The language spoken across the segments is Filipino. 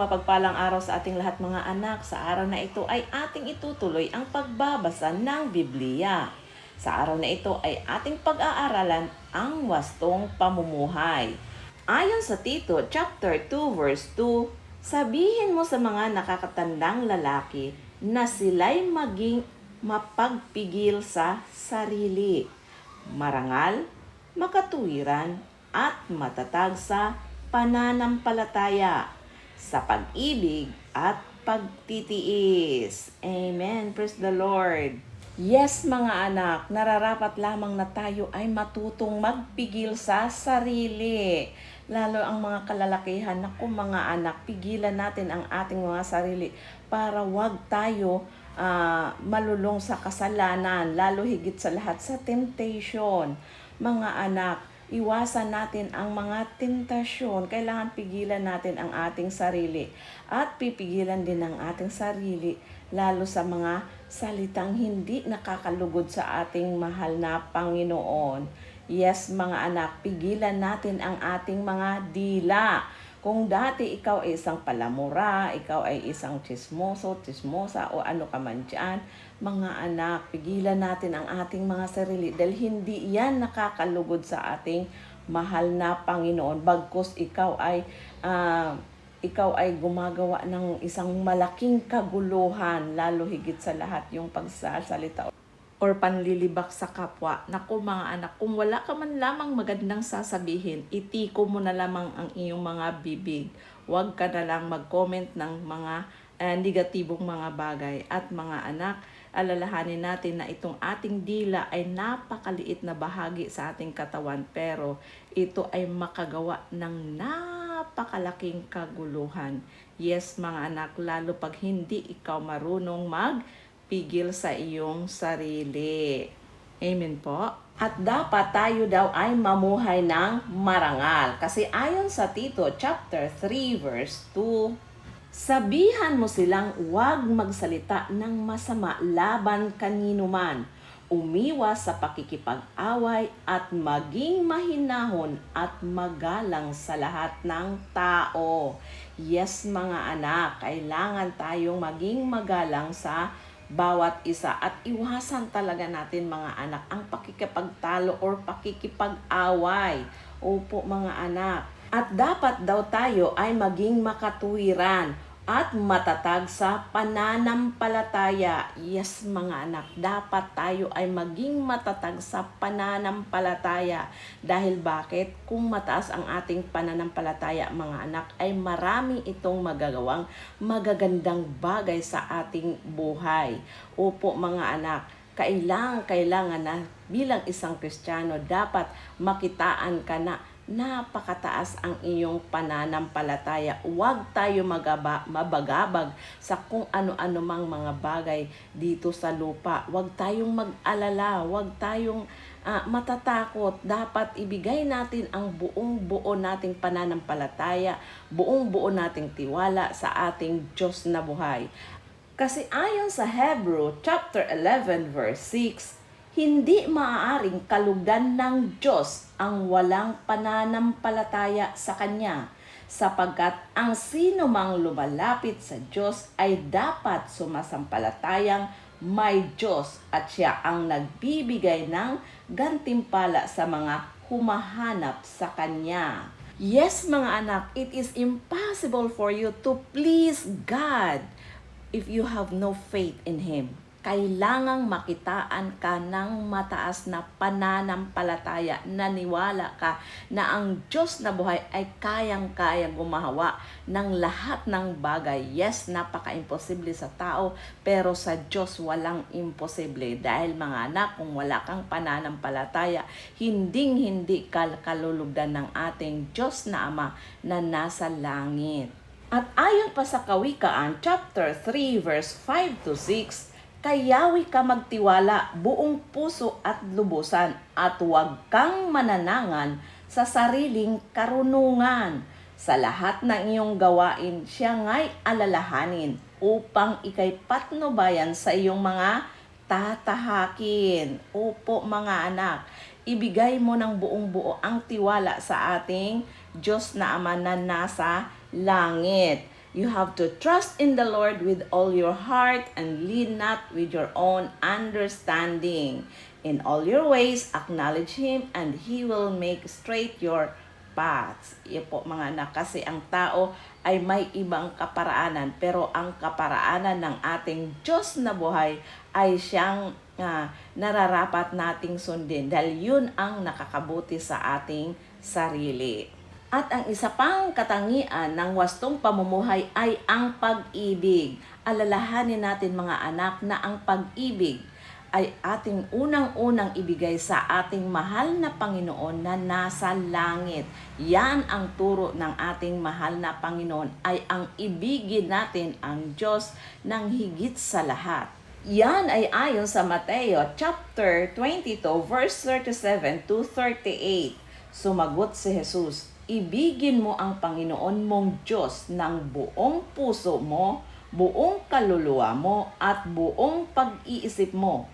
mapagpalang araw sa ating lahat mga anak. Sa araw na ito ay ating itutuloy ang pagbabasa ng Biblia. Sa araw na ito ay ating pag-aaralan ang wastong pamumuhay. Ayon sa Tito chapter 2 verse 2, sabihin mo sa mga nakakatandang lalaki na sila'y maging mapagpigil sa sarili, marangal, makatuwiran, at matatag sa pananampalataya, sa pag-ibig at pagtitiis. Amen. Praise the Lord. Yes mga anak, nararapat lamang na tayo ay matutong magpigil sa sarili. Lalo ang mga kalalakihan, naku mga anak, pigilan natin ang ating mga sarili para wag tayo malulong sa kasalanan, lalo higit sa lahat sa temptation. Mga anak, iwasan natin ang mga tentasyon. Kailangan pigilan natin ang ating sarili. At pipigilan din ang ating sarili lalo sa mga salitang hindi nakakalugod sa ating mahal na Panginoon. Yes mga anak, pigilan natin ang ating mga dila. Kung dati ikaw ay isang palamura, ikaw ay isang chismoso, chismosa o ano ka man dyan, mga anak, pigilan natin ang ating mga sarili dahil hindi yan nakakalugod sa ating mahal na Panginoon. Bagkus ikaw ay gumagawa ng isang malaking kaguluhan, lalo higit sa lahat yung pagsasalita or panlilibak sa kapwa. Naku mga anak, kung wala ka man lamang magandang sasabihin, itiko mo na lamang ang iyong mga bibig. Huwag ka na lang mag-comment ng mga negatibong mga bagay. At mga anak, alalahanin natin na itong ating dila ay napakaliit na bahagi sa ating katawan, pero ito ay makagawa ng napakalaking kaguluhan. Yes mga anak, lalo pag hindi ikaw marunong magpigil sa iyong sarili. Amen po. At dapat tayo daw ay mamuhay ng marangal. Kasi ayon sa Tito chapter 3 verse 2, sabihan mo silang huwag magsalita ng masama laban kanino man. Umiwas sa pakikipag-away at maging mahinahon at magalang sa lahat ng tao. Yes mga anak, kailangan tayong maging magalang sa bawat isa at iwasan talaga natin mga anak ang pakikipagtalo or pakikipag-away. Opo mga anak. At dapat daw tayo ay maging makatuwiran at matatag sa pananampalataya. Yes mga anak, dapat tayo ay maging matatag sa pananampalataya. Dahil bakit? Kung mataas ang ating pananampalataya mga anak, ay marami itong magagawang magagandang bagay sa ating buhay. Opo mga anak, kailangan na bilang isang Kristiyano, dapat makitaan ka na napakataas ang iyong pananampalataya. Huwag tayo mabagabag sa kung ano-ano mang mga bagay dito sa lupa. Huwag tayong mag-alala, huwag tayong matatakot. Dapat ibigay natin ang buong-buo nating pananampalataya, buong-buo nating tiwala sa ating Diyos na buhay. Kasi ayon sa Hebrew chapter 11 verse 6, hindi maaaring kalugdan ng Diyos ang walang pananampalataya sa Kanya, sapagkat ang sino mang lumalapit sa Diyos ay dapat sumasampalatayang may Diyos at Siya ang nagbibigay ng gantimpala sa mga humahanap sa Kanya. Yes mga anak, it is impossible for you to please God if you have no faith in Him. Kailangang makitaan ka ng mataas na pananampalataya, naniwala ka na ang Diyos na buhay ay kayang-kayang gumawa ng lahat ng bagay. Yes, napaka-imposible sa tao, pero sa Diyos walang imposible. Dahil mga anak, kung wala kang pananampalataya, hinding-hindi ka kalulugdan ng ating Diyos na Ama na nasa langit. At ayon pa sa Kawikaan, chapter 3, verse 5 to 6, kayawi ka magtiwala buong puso at lubusan at huwag kang mananangan sa sariling karunungan. Sa lahat ng iyong gawain, siya nga'y alalahanin upang ikay patnubayan sa iyong mga tatahakin. Opo mga anak, ibigay mo ng buong buo ang tiwala sa ating Diyos na Ama na nasa langit. You have to trust in the Lord with all your heart and lean not with your own understanding. In all your ways, acknowledge Him and He will make straight your paths. Iyan po mga anak, kasi ang tao ay may ibang kaparaanan, pero ang kaparaanan ng ating Diyos na buhay ay siyang nararapat nating sundin dahil yun ang nakakabuti sa ating sarili. At ang isa pang katangian ng wastong pamumuhay ay ang pag-ibig. Alalahanin natin mga anak na ang pag-ibig ay ating unang-unang ibigay sa ating mahal na Panginoon na nasa langit. Yan ang turo ng ating mahal na Panginoon, ay ang ibigin natin ang Diyos ng higit sa lahat. Yan ay ayon sa Mateo chapter 22 verse 37 to 38. Sumagot si Jesus, ibigin mo ang Panginoon mong Diyos ng buong puso mo, buong kaluluwa mo, at buong pag-iisip mo.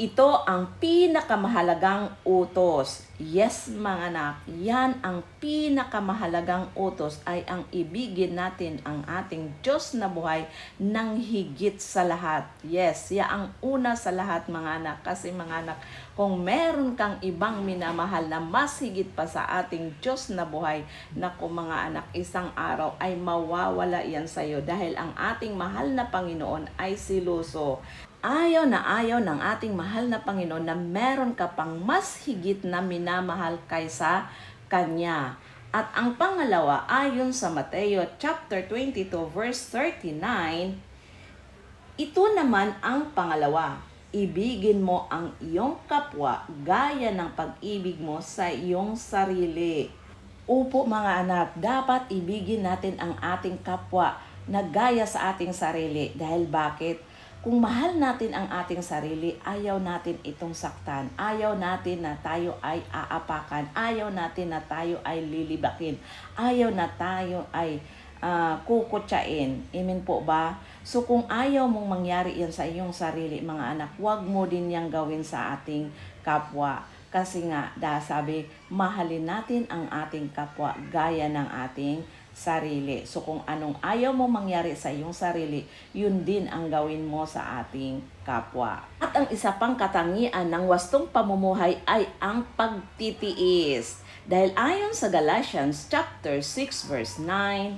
Ito ang pinakamahalagang utos. Yes mga anak, yan ang pinakamahalagang utos, ay ang ibigin natin ang ating Diyos na buhay ng higit sa lahat. Yes, yan ang una sa lahat mga anak. Kasi mga anak, kung meron kang ibang minamahal na mas higit pa sa ating Diyos na buhay, naku mga anak, isang araw ay mawawala yan sa iyo dahil ang ating mahal na Panginoon ay siluso. Ayaw ng ating mahal na Panginoon na meron ka pang mas higit na minamahal kaysa Kanya. At ang pangalawa, ayon sa Mateo chapter 22 verse 39, ito naman ang pangalawa, ibigin mo ang iyong kapwa gaya ng pag-ibig mo sa iyong sarili. Opo mga anak, dapat ibigin natin ang ating kapwa na gaya sa ating sarili. Dahil bakit? Kung mahal natin ang ating sarili, ayaw natin itong saktan. Ayaw natin na tayo ay aapakan. Ayaw natin na tayo ay lilibakin. Ayaw na tayo ay kukutsain. Amen po ba? So kung ayaw mong mangyari yan sa iyong sarili, mga anak, huwag mo din yang gawin sa ating kapwa. Kasi nga, sabi, mahalin natin ang ating kapwa gaya ng ating sarili. So kung anong ayaw mo mangyari sa iyong sarili, yun din ang gawin mo sa ating kapwa. At ang isa pang katangian ng wastong pamumuhay ay ang pagtitiis. Dahil ayon sa Galatians chapter 6 verse 9,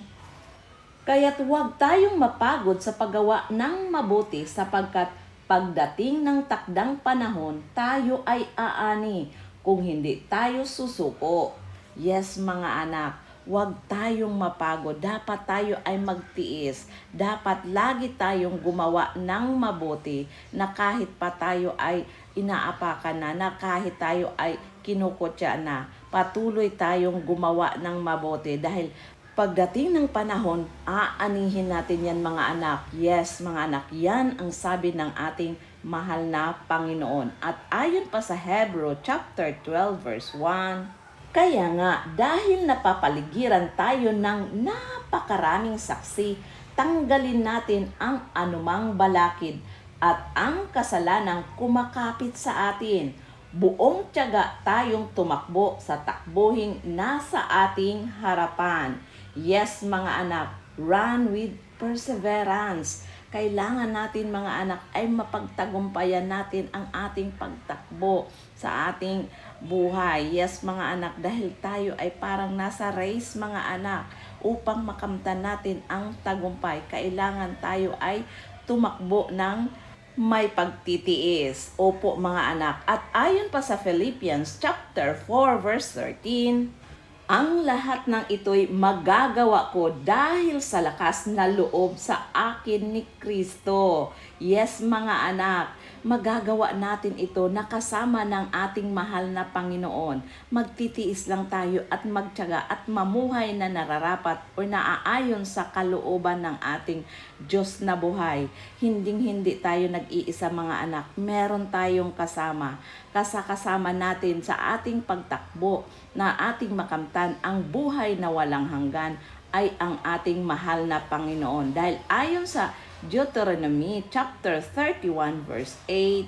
kaya't huwag tayong mapagod sa paggawa ng mabuti sapagkat pagdating ng takdang panahon, tayo ay aani kung hindi tayo susuko. Yes mga anak, huwag tayong mapagod. Dapat tayo ay magtiis. Dapat lagi tayong gumawa ng mabuti na kahit pa tayo ay inaapakan na kahit tayo ay kinukutya na, patuloy tayong gumawa ng mabuti dahil pagdating ng panahon, aanihin natin yan mga anak. Yes, mga anak, yan ang sabi ng ating mahal na Panginoon. At ayon pa sa Hebrew chapter 12 verse 1, kaya nga, dahil napapaligiran tayo ng napakaraming saksi, tanggalin natin ang anumang balakid at ang kasalanang kumakapit sa atin. Buong tiyaga tayong tumakbo sa takbuhing nasa ating harapan. Yes, mga anak, run with perseverance. Kailangan natin mga anak ay mapagtagumpayan natin ang ating pagtakbo sa ating buhay. Yes mga anak, dahil tayo ay parang nasa race mga anak. Upang makamtan natin ang tagumpay, kailangan tayo ay tumakbo ng may pagtitiis. Opo mga anak. At ayon pa sa Philippians chapter 4 verse 13, ang lahat ng ito'y magagawa ko dahil sa lakas na loob sa akin ni Kristo. Yes mga anak, magagawa natin ito na kasama ng ating mahal na Panginoon. Magtitiis lang tayo at magtiyaga at mamuhay na nararapat o naaayon sa kalooban ng ating Diyos na buhay. Hinding-hindi tayo nag-iisa mga anak. Meron tayong kasama. Kasama natin sa ating pagtakbo na ating makamtan ang buhay na walang hanggan ay ang ating mahal na Panginoon. Dahil ayon sa Deuteronomy chapter 31 verse 8,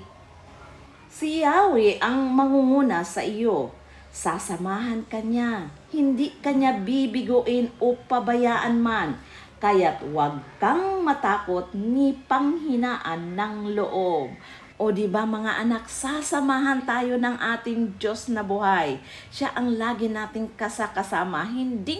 si Yahweh ang mangunguna sa iyo. Sasamahan ka niya. Hindi ka niya bibiguin o pabayaan man. Kaya't huwag kang matakot ni panghinaan ng loob. O di ba mga anak, sasamahan tayo ng ating Diyos na buhay. Siya ang lagi nating kasama. Hindi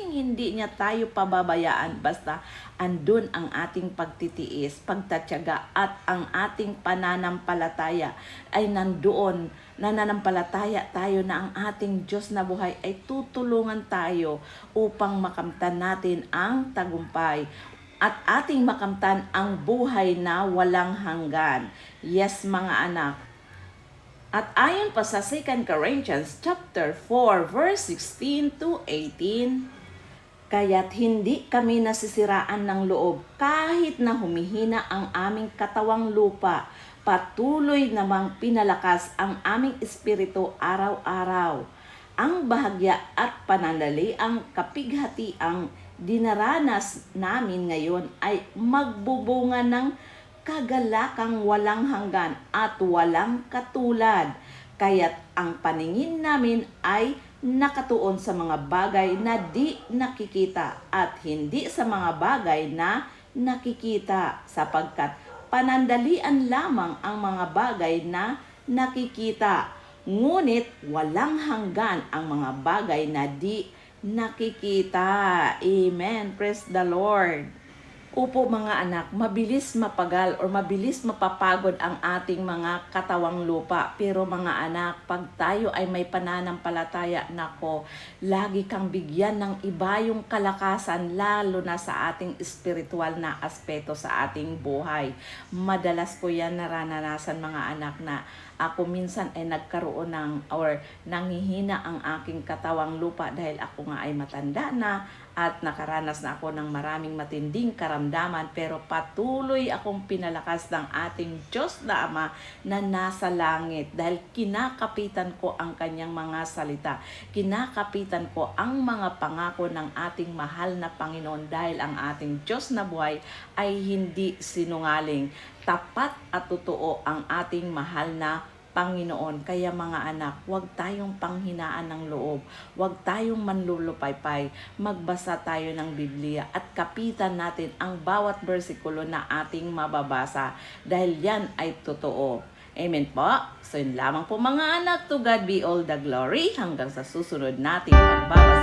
niya tayo pababayaan basta andun ang ating pagtitiis, pagtatyaga at ang ating pananampalataya ay nandoon. Nananampalataya tayo na ang ating Diyos na buhay ay tutulungan tayo upang makamtan natin ang tagumpay at ating makamtan ang buhay na walang hanggan. Yes, mga anak. At ayon pa sa 2 Corinthians chapter 4 verse 16 to 18, kaya't hindi kami nasisiraan ng loob kahit na humihina ang aming katawang lupa. Patuloy namang pinalakas ang aming espiritu araw-araw. Ang bahagya at panandali ang kapighati ang dinaranas namin ngayon ay magbubunga ng kagalakang walang hanggan at walang katulad. Kaya't ang paningin namin ay nakatuon sa mga bagay na di nakikita at hindi sa mga bagay na nakikita, sapagkat panandalian lamang ang mga bagay na nakikita, ngunit walang hanggan ang mga bagay na di nakikita. Amen. Praise the Lord. Opo mga anak, mabilis mapagal or mabilis mapapagod ang ating mga katawang lupa. Pero mga anak, pag tayo ay may pananampalataya, nako, lagi kang bigyan ng iba yung kalakasan, lalo na sa ating spiritual na aspeto sa ating buhay. Madalas ko yan naranasan mga anak na ako minsan ay nagkaroon ng or nanghihina ang aking katawang lupa dahil ako nga ay matanda na at nakaranas na ako ng maraming matinding karamdaman, pero patuloy akong pinalakas ng ating Diyos na Ama na nasa langit dahil kinakapitan ko ang kanyang mga salita. Kinakapitan ko ang mga pangako ng ating mahal na Panginoon dahil ang ating Diyos na buhay ay hindi sinungaling. Tapat at totoo ang ating mahal na Panginoon. Kaya mga anak, huwag tayong panghinaan ng loob. Huwag tayong manlulupaypay. Magbasa tayo ng Biblia at kapitan natin ang bawat bersikulo na ating mababasa dahil yan ay totoo. Amen po. So yun lamang po mga anak. To God be all the glory. Hanggang sa susunod nating pagbabasa